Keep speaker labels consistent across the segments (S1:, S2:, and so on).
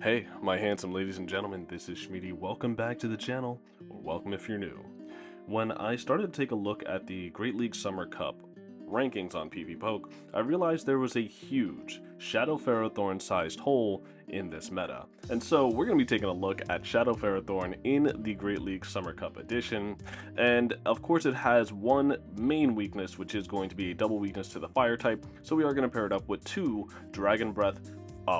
S1: Hey, my handsome ladies and gentlemen, this is Shmeaty. Welcome back to the channel, or welcome if you're new. When I started to take a look at the Great League Summer Cup rankings on PvPoke, I realized there was a huge Shadow Ferrothorn sized hole in this meta. And so we're going to be taking a look at Shadow Ferrothorn in the Great League Summer Cup edition. And of course it has one main weakness, which is going to be a double weakness to the fire type. So we are going to pair it up with two Dragon Breath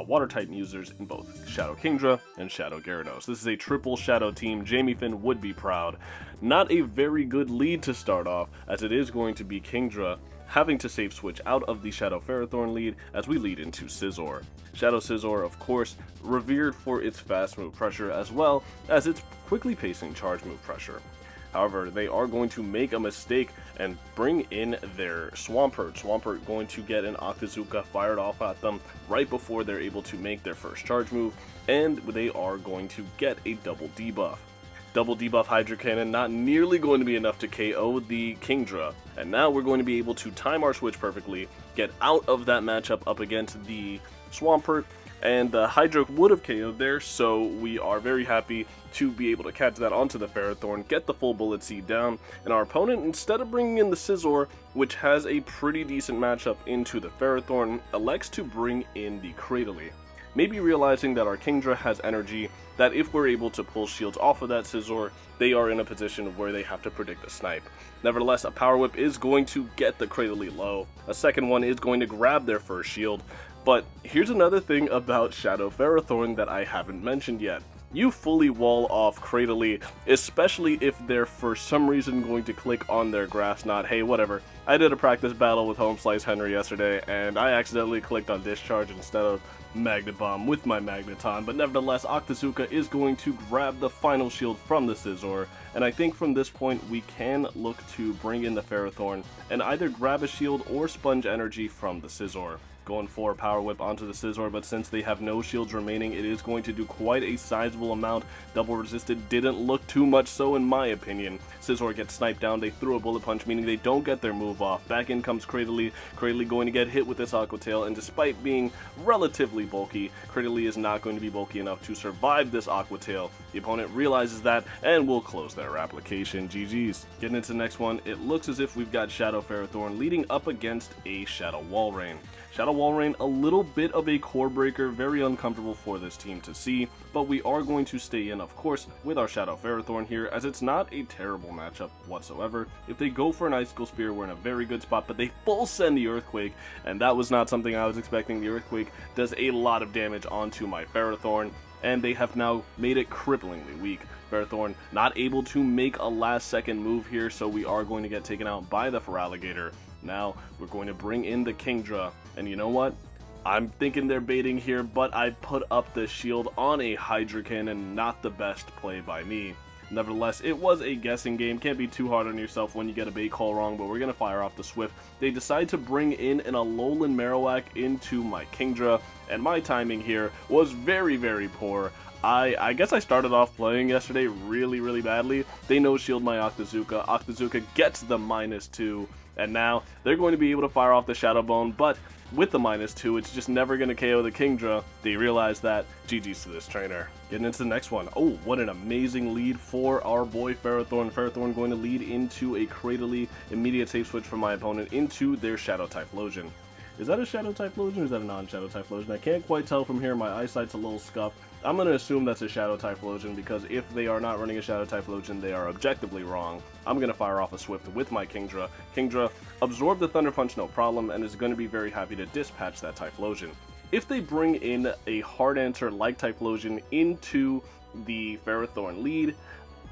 S1: water type users in both Shadow Kingdra and Shadow Gyarados. This is a triple Shadow team. Jamie Finn would be proud. Not a very good lead to start off, as it is going to be Kingdra having to safe switch out of the Shadow Ferrothorn lead as we lead into Scizor. Shadow Scizor, of course, revered for its fast move pressure as well as its quickly pacing charge move pressure. However, they are going to make a mistake and bring in their Swampert. Swampert going to get an Octazooka fired off at them right before they're able to make their first charge move, and they are going to get a double debuff. Double debuff Hydro Cannon not nearly going to be enough to KO the Kingdra, and now we're going to be able to time our switch perfectly, get out of that matchup up against the Swampert, and the Hydro would have KO'd there, so we are very happy to be able to catch that onto the Ferrothorn, get the full Bullet Seed down, and our opponent, instead of bringing in the Scizor, which has a pretty decent matchup into the Ferrothorn, elects to bring in the Cradily. Maybe realizing that our Kingdra has energy, that if we're able to pull shields off of that Scizor, they are in a position where they have to predict a snipe. Nevertheless, a Power Whip is going to get the Cradily low. A second one is going to grab their first shield. But here's another thing about Shadow Ferrothorn that I haven't mentioned yet. You fully wall off Cradily, especially if they're for some reason going to click on their Grass Knot. Hey, whatever. I did a practice battle with Home Slice Henry yesterday, and I accidentally clicked on Discharge instead of Magnet Bomb with my Magneton, but nevertheless, Octazooka is going to grab the final shield from the Scizor, and I think from this point we can look to bring in the Ferrothorn and either grab a shield or sponge energy from the Scizor. Going for a Power Whip onto the Scizor, but since they have no shields remaining, it is going to do quite a sizable amount. Double resisted didn't look too much so in my opinion. Scizor gets sniped down, they threw a Bullet Punch, meaning they don't get their move off. Back in comes Cradily. Cradily going to get hit with this Aqua Tail, and despite being relatively bulky, Cradily is not going to be bulky enough to survive this Aqua Tail. The opponent realizes that and will close their application. GG's. Getting into the next one, it looks as if we've got Shadow Ferrothorn leading up against a Shadow Walrein. Shadow Walrein, a little bit of a core breaker, very uncomfortable for this team to see, but we are going to stay in, of course, with our Shadow Ferrothorn here, as it's not a terrible matchup whatsoever. If they go for an Icicle Spear, we're in a very good spot, but they full send the Earthquake, and that was not something I was expecting. The Earthquake does a lot of damage onto my Ferrothorn, and they have now made it cripplingly weak. Ferrothorn not able to make a last second move here, so we are going to get taken out by the Feraligatr. Now, we're going to bring in the Kingdra, and you know what? I'm thinking they're baiting here, but I put up the shield on a Hydro Cannon, not the best play by me. Nevertheless, it was a guessing game. Can't be too hard on yourself when you get a bait call wrong, but we're going to fire off the Swift. They decide to bring in an Alolan Marowak into my Kingdra, and my timing here was very, very poor. I guess I started off playing yesterday really badly. They no-shield my Octazooka. Octazooka gets the -2, and now they're going to be able to fire off the Shadow Bone, but with the -2, it's just never going to KO the Kingdra. They realize that. GG's to this trainer. Getting into the next one. Oh, what an amazing lead for our boy Ferrothorn. Ferrothorn going to lead into a Cradily, immediate safe switch from my opponent into their Shadow Typhlosion. Is that a Shadow Typhlosion or is that a non-Shadow Typhlosion? I can't quite tell from here. My eyesight's a little scuffed. I'm going to assume that's a Shadow Typhlosion because if they are not running a Shadow Typhlosion, they are objectively wrong. I'm going to fire off a Swift with my Kingdra. Kingdra absorbed the Thunder Punch no problem and is going to be very happy to dispatch that Typhlosion. If they bring in a hard answer like Typhlosion into the Ferrothorn lead,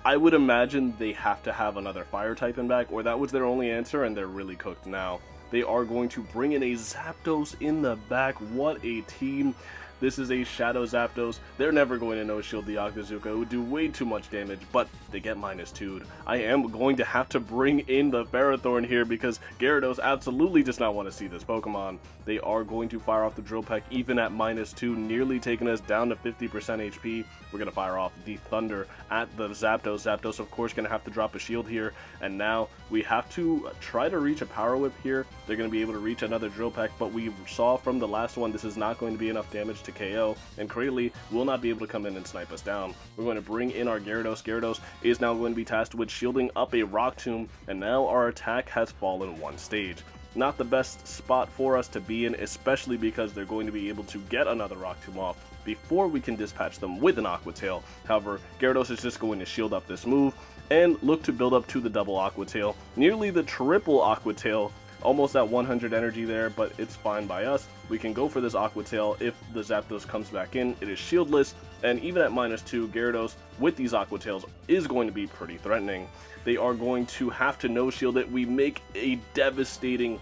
S1: I would imagine they have to have another Fire type in back, or that was their only answer and they're really cooked now. They are going to bring in a Zapdos in the back. What a team. This is a Shadow Zapdos. They're never going to no-shield the Octazooka. It would do way too much damage, but they get -2'd. I am going to have to bring in the Ferrothorn here because Gyarados absolutely does not want to see this Pokemon. They are going to fire off the Drill Peck even at -2, nearly taking us down to 50% HP. We're going to fire off the Thunder at the Zapdos. Zapdos, of course, going to have to drop a shield here, and now we have to try to reach a Power Whip here. They're going to be able to reach another Drill Peck, but we saw from the last one this is not going to be enough damage to KO, and Cradily will not be able to come in and snipe us down. We're going to bring in our Gyarados. Gyarados is now going to be tasked with shielding up a Rock Tomb, and now our attack has fallen one stage. Not the best spot for us to be in, especially because they're going to be able to get another Rock Tomb off before we can dispatch them with an Aqua Tail. However, Gyarados is just going to shield up this move and look to build up to the double Aqua Tail, nearly the triple Aqua Tail, almost at 100 energy there, but it's fine by us. We can go for this Aqua Tail if the Zapdos comes back in. It is shieldless, and even at -2, Gyarados with these Aqua Tails is going to be pretty threatening. They are going to have to no-shield it. We make a devastating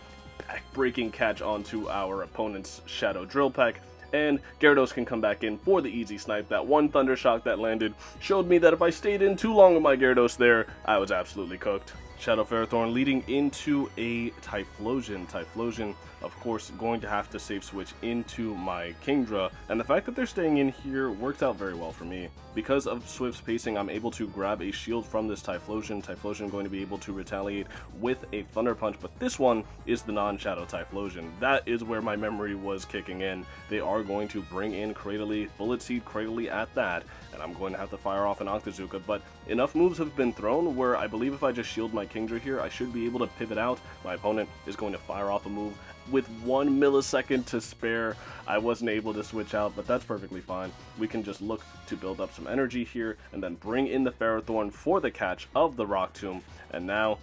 S1: back-breaking catch onto our opponent's Shadow Drill Peck, and Gyarados can come back in for the easy snipe. That one Thunder Shock that landed showed me that if I stayed in too long with my Gyarados there, I was absolutely cooked. Shadow Ferrothorn leading into a Typhlosion. Typhlosion, of course, going to have to safe switch into my Kingdra, and the fact that they're staying in here worked out very well for me. Because of Swift's pacing, I'm able to grab a shield from this Typhlosion. Typhlosion going to be able to retaliate with a Thunder Punch, but this one is the non-Shadow Typhlosion. That is where my memory was kicking in. They are going to bring in Cradily, Bullet Seed Cradily at that, and I'm going to have to fire off an Octazooka, but enough moves have been thrown where I believe if I just shield my Kingdra here, I should be able to pivot out. My opponent is going to fire off a move with 1 millisecond to spare. I wasn't able to switch out, but that's perfectly fine. We can just look to build up some energy here and then bring in the Ferrothorn for the catch of the Rock Tomb, and now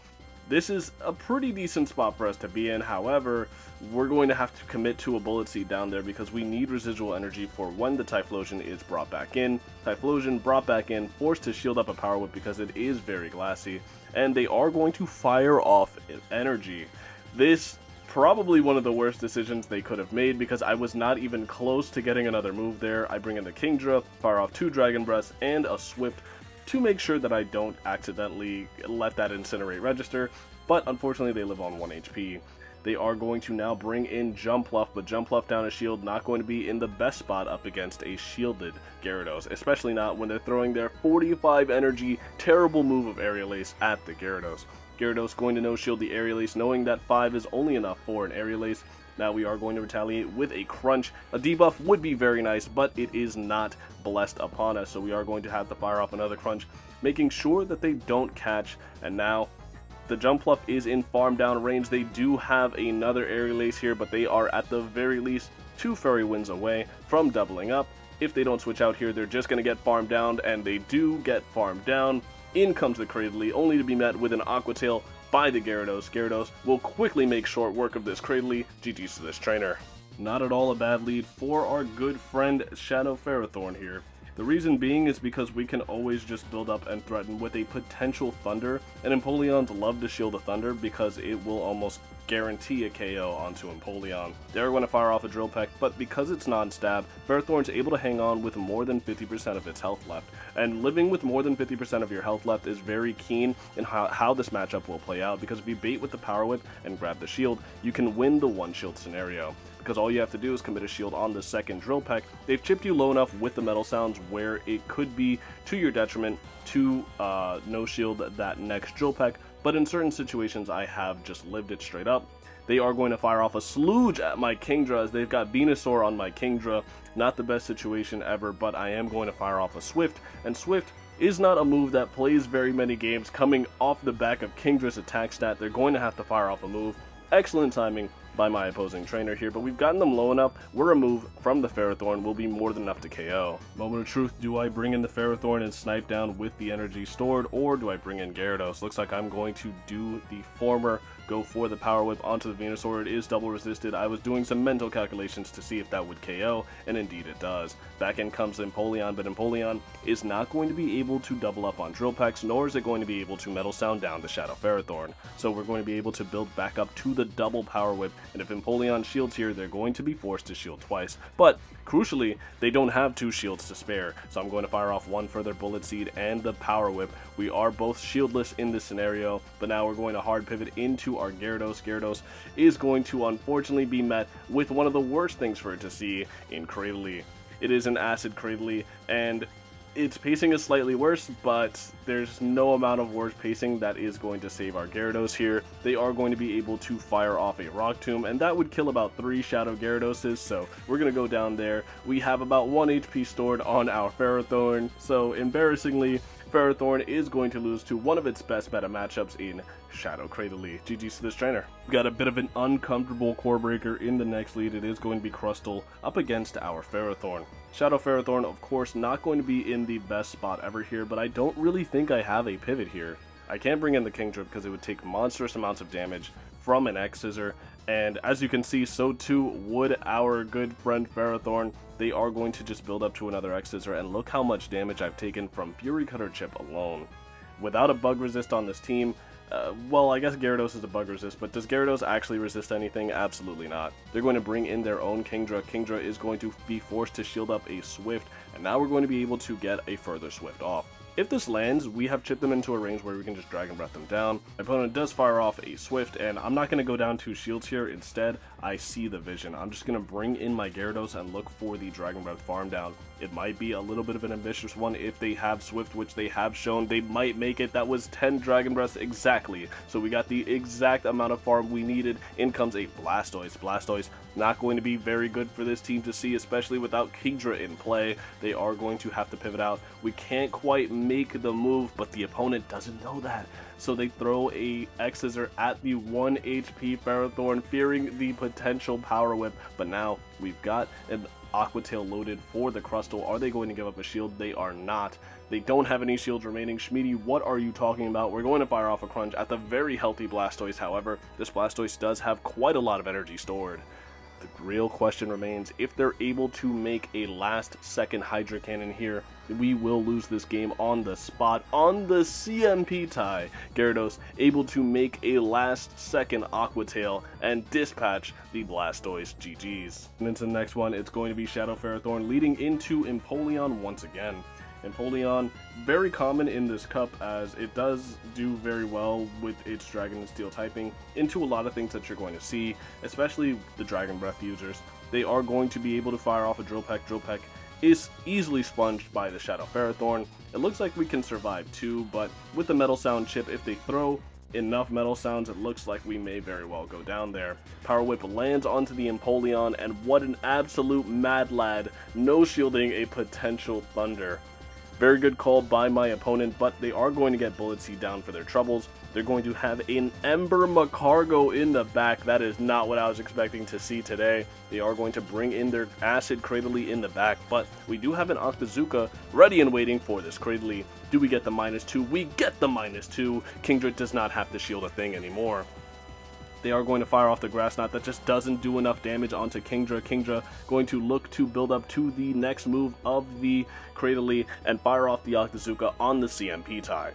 S1: this is a pretty decent spot for us to be in. However, we're going to have to commit to a Bullet Seed down there because we need residual energy for when the Typhlosion is brought back in. Typhlosion brought back in, forced to shield up a Power Whip because it is very glassy, and they are going to fire off energy. This probably one of the worst decisions they could have made because I was not even close to getting another move there. I bring in the Kingdra, fire off 2 Dragon Breaths and a Swift to make sure that I don't accidentally let that Incinerate register, but unfortunately they live on 1 HP. They are going to now bring in Jumpluff, but Jumpluff down a shield, not going to be in the best spot up against a shielded Gyarados, especially not when they're throwing their 45 energy terrible move of Aerial Ace at the Gyarados. Gyarados going to no-shield the Aerial Ace, knowing that 5 is only enough for an Aerial Ace. Now we are going to retaliate with a Crunch. A debuff would be very nice, but it is not blessed upon us, so we are going to have to fire off another Crunch, making sure that they don't catch. And now the Jumpluff is in farm down range. They do have another Aerial Ace here, but they are at the very least 2 Fairy Winds away from doubling up. If they don't switch out here, they're just going to get farmed down, and they do get farmed down. In comes the Cradily, only to be met with an Aqua Tail by the Gyarados. Gyarados will quickly make short work of this Cradily. GG's to this trainer. Not at all a bad lead for our good friend Shadow Ferrothorn here. The reason being is because we can always just build up and threaten with a potential Thunder, and Empoleons love to shield a Thunder because it will almost guarantee a KO onto Empoleon. They're going to fire off a Drill Peck, but because it's non-stab, Ferrothorn's able to hang on with more than 50% of its health left, and living with more than 50% of your health left is very keen in how this matchup will play out, because if you bait with the Power Whip and grab the shield, you can win the one-shield scenario. Because all you have to do is commit a shield on the second Drill Peck. They've chipped you low enough with the Metal Sounds where it could be to your detriment to no shield that next Drill Peck, but in certain situations I have just lived it straight up. They are going to fire off a Sludge at my Kingdra as they've got Venusaur on my Kingdra. Not the best situation ever, but I am going to fire off a Swift, and Swift is not a move that plays very many games coming off the back of Kingdra's attack stat. They're going to have to fire off a move. Excellent timing by my opposing trainer here, but we've gotten them low enough where a move from the Ferrothorn will be more than enough to KO. Moment of truth, do I bring in the Ferrothorn and snipe down with the energy stored, or do I bring in Gyarados? Looks like I'm going to do the former, go for the Power Whip onto the Venusaur. It is double resisted. I was doing some mental calculations to see if that would KO, and indeed it does. Back in comes Empoleon, but Empoleon is not going to be able to double up on Drill Pecks, nor is it going to be able to Metal Sound down the Shadow Ferrothorn. So we're going to be able to build back up to the double Power Whip, and if Empoleon shields here, they're going to be forced to shield twice. But crucially, they don't have 2 shields to spare, so I'm going to fire off one further Bullet Seed and the Power Whip. We are both shieldless in this scenario, but now we're going to hard pivot into our Gyarados. Gyarados is going to unfortunately be met with one of the worst things for it to see in Cradily. It is an Acid Cradily, and its pacing is slightly worse, but there's no amount of worse pacing that is going to save our Gyarados here. They are going to be able to fire off a Rock Tomb, and that would kill about 3 Shadow Gyaradoses, so we're going to go down there. We have about 1 HP stored on our Ferrothorn, so embarrassingly, Ferrothorn is going to lose to one of its best meta matchups in Shadow Cradily. GG's to this trainer. We've got a bit of an uncomfortable core breaker in the next lead. It is going to be Crustle up against our Ferrothorn. Shadow Ferrothorn, of course, not going to be in the best spot ever here, but I don't really think I have a pivot here. I can't bring in the King Drip because it would take monstrous amounts of damage from an X-Scissor, and as you can see, so too would our good friend Ferrothorn. They are going to just build up to another X-Scissor, and look how much damage I've taken from Fury Cutter Chip alone. Without a bug resist on this team, well, I guess Gyarados is a bug resist, but does Gyarados actually resist anything? Absolutely not. They're going to bring in their own Kingdra. Kingdra is going to be forced to shield up a Swift, and now we're going to be able to get a further Swift off. If this lands, we have chipped them into a range where we can just Dragon Breath them down. My opponent does fire off a Swift, and I'm not going to go down 2 shields here. Instead, I see the vision. I'm just going to bring in my Gyarados and look for the Dragon Breath farm down. It might be a little bit of an ambitious one if they have Swift, which they have shown they might make it. That was 10 Dragon Breaths exactly. So we got the exact amount of farm we needed. In comes a Blastoise. Blastoise not going to be very good for this team to see, especially without Kingdra in play. They are going to have to pivot out. We can't quite make the move, but the opponent doesn't know that. So they throw a X-Scissor at the 1 HP Ferrothorn, fearing the potential Power Whip. But now we've got an Aqua Tail loaded for the Crustle. Are they going to give up a shield? They are not. They don't have any shields remaining. Shmeaty, what are you talking about? We're going to fire off a Crunch at the very healthy Blastoise. However, this Blastoise does have quite a lot of energy stored. The real question remains, if they're able to make a last-second Hydro Cannon here, we will lose this game on the spot, on the CMP tie. Gyarados able to make a last-second Aqua Tail and dispatch the Blastoise. GG's. And into the next one, it's going to be Shadow Ferrothorn leading into Empoleon once again. Empoleon, very common in this cup as it does do very well with its Dragon and Steel typing into a lot of things that you're going to see, especially the Dragon Breath users. They are going to be able to fire off a Drill Peck. Drill Peck is easily sponged by the Shadow Ferrothorn. It looks like we can survive too, but with the Metal Sound chip, if they throw enough Metal Sounds, it looks like we may very well go down there. Power Whip lands onto the Empoleon, and what an absolute mad lad, no shielding a potential Thunder. Very good call by my opponent, but they are going to get Bullet Seed down for their troubles. They're going to have an Ember Magcargo in the back. That is not what I was expecting to see today. They are going to bring in their Acid Cradily in the back, but we do have an Octazooka ready and waiting for this Cradily. Do we get the -2? We get the -2. Kingdra does not have to shield a thing anymore. They are going to fire off the Grass Knot. That just doesn't do enough damage onto Kingdra. Kingdra going to look to build up to the next move of the Cradily and fire off the Octazooka on the CMP tie.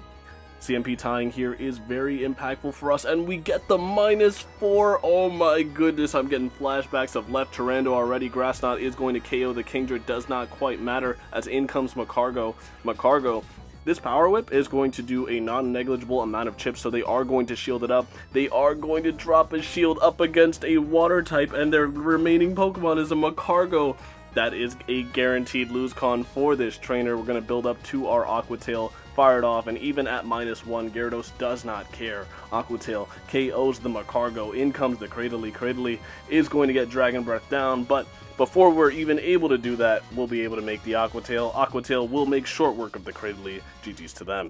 S1: CMP tying here is very impactful for us, and we get the -4. Oh my goodness, I'm getting flashbacks of left Tyrando already. Grass Knot is going to KO the Kingdra. Does not quite matter as in comes Magcargo. Magcargo, this Power Whip is going to do a non-negligible amount of chips, so they are going to shield it up. They are going to drop a shield up against a Water type, and their remaining Pokemon is a Magcargo. That is a guaranteed lose con for this trainer. We're going to build up to our Aqua Tail, fire it off, and even at -1, Gyarados does not care. Aqua Tail KOs the Magcargo. In comes the Cradily. Cradily is going to get Dragon Breath down, but before we're even able to do that, we'll be able to make the Aqua Tail. Aqua Tail will make short work of the Cradily. GG's to them.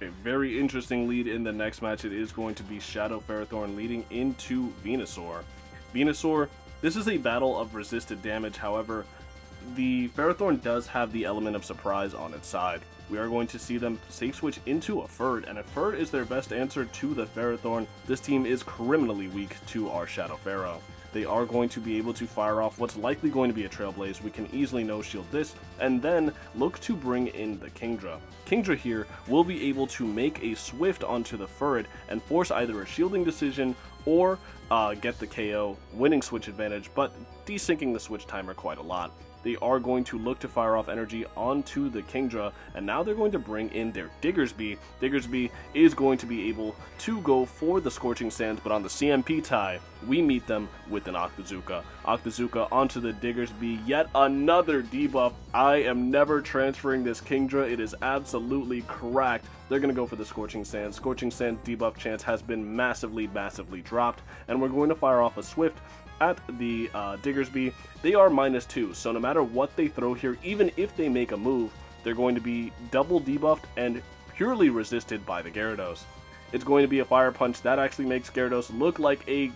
S1: A very interesting lead in the next match. It is going to be Shadow Ferrothorn leading into Venusaur. Venusaur, this is a battle of resisted damage. However, the Ferrothorn does have the element of surprise on its side. We are going to see them safe switch into a Furred, and if Furred is their best answer to the Ferrothorn, this team is criminally weak to our Shadow Ferro. They are going to be able to fire off what's likely going to be a Trailblaze. We can easily no-shield this, and then look to bring in the Kingdra. Kingdra here will be able to make a Swift onto the Furred and force either a shielding decision or get the KO, winning switch advantage, but desyncing the switch timer quite a lot. they are going to look to fire off energy onto the Kingdra, and now they're going to bring in their Diggersby. Diggersby is going to be able to go for the Scorching Sands, but on the CMP tie, we meet them with an Octazooka. Octazooka onto the Diggersby, yet another debuff. I am never transferring this Kingdra, it is absolutely cracked. They're going to go for the Scorching Sands. Scorching Sands debuff chance has been massively dropped, and we're going to fire off a Swift at the Diggersby. They are -2, so no matter what they throw here, even if they make a move, they're going to be double debuffed and purely resisted by the Gyarados. It's going to be a Fire Punch. That actually makes Gyarados look like a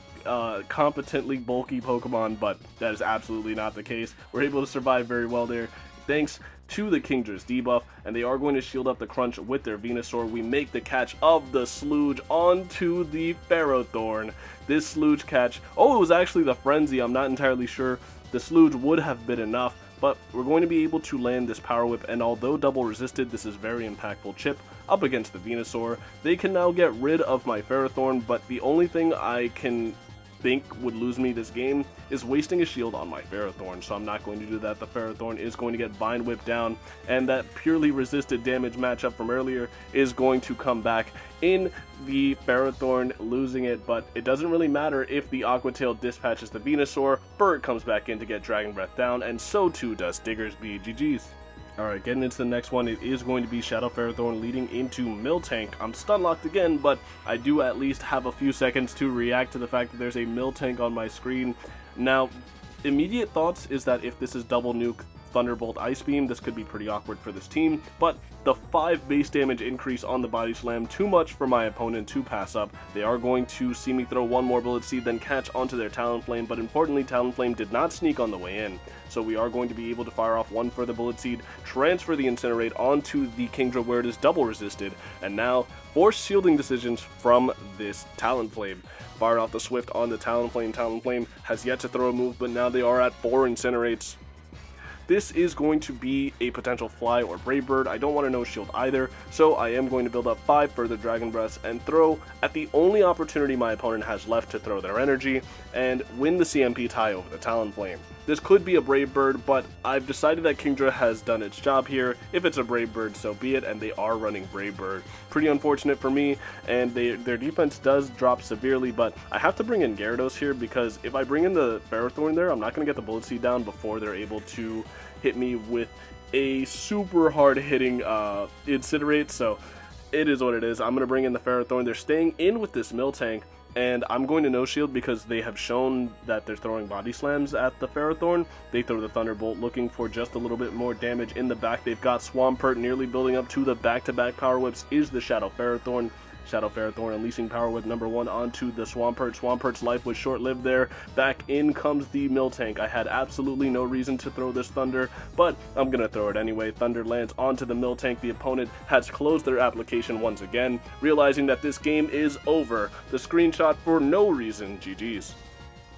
S1: competently bulky Pokemon, but that is absolutely not the case. We're able to survive very well there, thanks to the Kingdra's debuff, and they are going to shield up the Crunch with their Venusaur. We make the catch of the Sludge onto the Ferrothorn. This Sludge catch, oh, it was actually the Frenzy, I'm not entirely sure. The Sludge would have been enough, but we're going to be able to land this Power Whip, and although double resisted, this is very impactful chip up against the Venusaur. They can now get rid of my Ferrothorn, but the only thing I can think would lose me this game is wasting a shield on my Ferrothorn, so I'm not going to do that. The Ferrothorn is going to get Vine Whip down, and that purely resisted damage matchup from earlier is going to come back in the Ferrothorn losing it, but it doesn't really matter if the Aqua Tail dispatches the Venusaur. Bert comes back in to get Dragon Breath down, and so too does Diggersby. GG's. Alright, getting into the next one, it is going to be Shadow Ferrothorn leading into Miltank. I'm stun locked again, but I do at least have a few seconds to react to the fact that there's a Miltank on my screen. Now, immediate thoughts is that if this is double nuke Thunderbolt Ice Beam, this could be pretty awkward for this team, but the 5 base damage increase on the Body Slam, too much for my opponent to pass up. They are going to see me throw one more Bullet Seed, then catch onto their Talonflame, but importantly, Talonflame did not sneak on the way in, so we are going to be able to fire off one further Bullet Seed, transfer the Incinerate onto the Kingdra where it is double resisted, and now force shielding decisions from this Talonflame. Fire off the Swift on the Talonflame. Talonflame has yet to throw a move, but now they are at 4 Incinerates. This is going to be a potential Fly or Brave Bird. I don't want to no shield either, so I am going to build up 5 further Dragon Breaths and throw at the only opportunity my opponent has left to throw their energy and win the CMP tie over the Talonflame. This could be a Brave Bird, but I've decided that Kingdra has done its job here. If it's a Brave Bird, so be it, and they are running Brave Bird. Pretty unfortunate for me, and their defense does drop severely, but I have to bring in Gyarados here because if I bring in the Ferrothorn there, I'm not going to get the Bullet Seed down before they're able to hit me with a super hard-hitting Incinerate, so it is what it is. I'm going to bring in the Ferrothorn. They're staying in with this Miltank, and I'm going to no-shield because they have shown that they're throwing Body Slams at the Ferrothorn. They throw the Thunderbolt looking for just a little bit more damage in the back. They've got Swampert nearly building up to the back-to-back Power Whips is the Shadow Ferrothorn. Shadow Ferrothorn unleashing Power Whip number 1 onto the Swampert. Swampert's life was short-lived there. Back in comes the Miltank. I had absolutely no reason to throw this Thunder, but I'm going to throw it anyway. Thunder lands onto the Miltank. The opponent has closed their application once again, realizing that this game is over. The screenshot for no reason. GG's.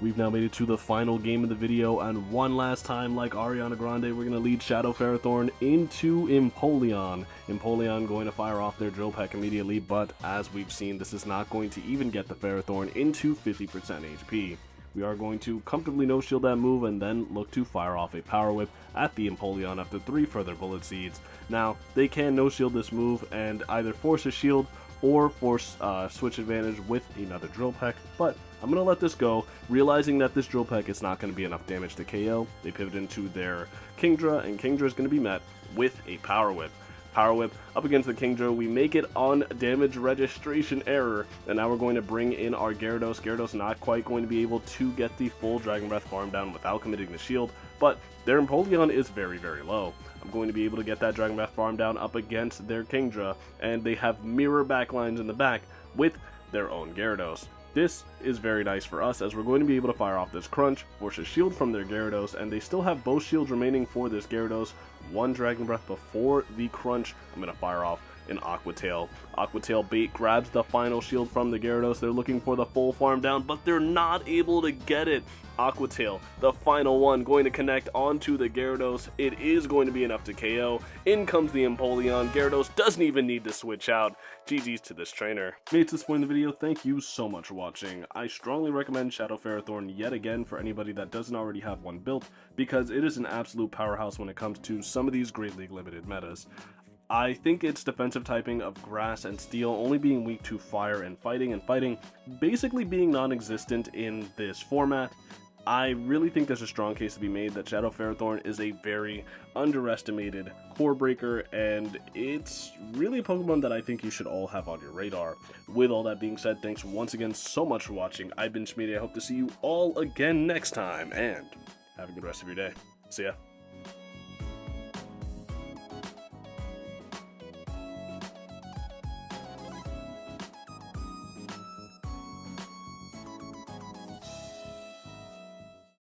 S1: We've now made it to the final game of the video, and one last time, like Ariana Grande, we're going to lead Shadow Ferrothorn into Empoleon. Empoleon going to fire off their Drill Peck immediately, but as we've seen, this is not going to even get the Ferrothorn into 50% HP. We are going to comfortably no-shield that move and then look to fire off a Power Whip at the Empoleon after 3 further Bullet Seeds. Now, they can no-shield this move and either force a shield or force switch advantage with another Drill Peck, but I'm going to let this go, realizing that this Drill Peck is not going to be enough damage to KO. They pivot into their Kingdra, and Kingdra is going to be met with a Power Whip. Power Whip up against the Kingdra, we make it on damage registration error, and now we're going to bring in our Gyarados. Gyarados not quite going to be able to get the full Dragon Breath farm down without committing the shield, but their Empoleon is very, very low. I'm going to be able to get that Dragon Breath farm down up against their Kingdra, and they have mirror backlines in the back with their own Gyarados. This is very nice for us, as we're going to be able to fire off this Crunch, force a shield from their Gyarados, and they still have both shields remaining for this Gyarados. 1 Dragon Breath before the Crunch. I'm going to fire off an Aquatail. Aquatail bait grabs the final shield from the Gyarados. They're looking for the full farm down, but they're not able to get it. Aquatail, the final one, going to connect onto the Gyarados. It is going to be enough to KO. In comes the Empoleon. Gyarados doesn't even need to switch out. GG's to this trainer. If you made it to this point in the video, thank you so much for watching. I strongly recommend Shadow Ferrothorn yet again for anybody that doesn't already have one built, because it is an absolute powerhouse when it comes to some of these Great League limited metas. I think its defensive typing of grass and steel only being weak to fire and fighting basically being non-existent in this format. I really think there's a strong case to be made that Shadow Ferrothorn is a very underestimated core breaker, and it's really a Pokemon that I think you should all have on your radar. With all that being said, thanks once again so much for watching. I've been Shmeaty. I hope to see you all again next time, and have a good rest of your day. See ya.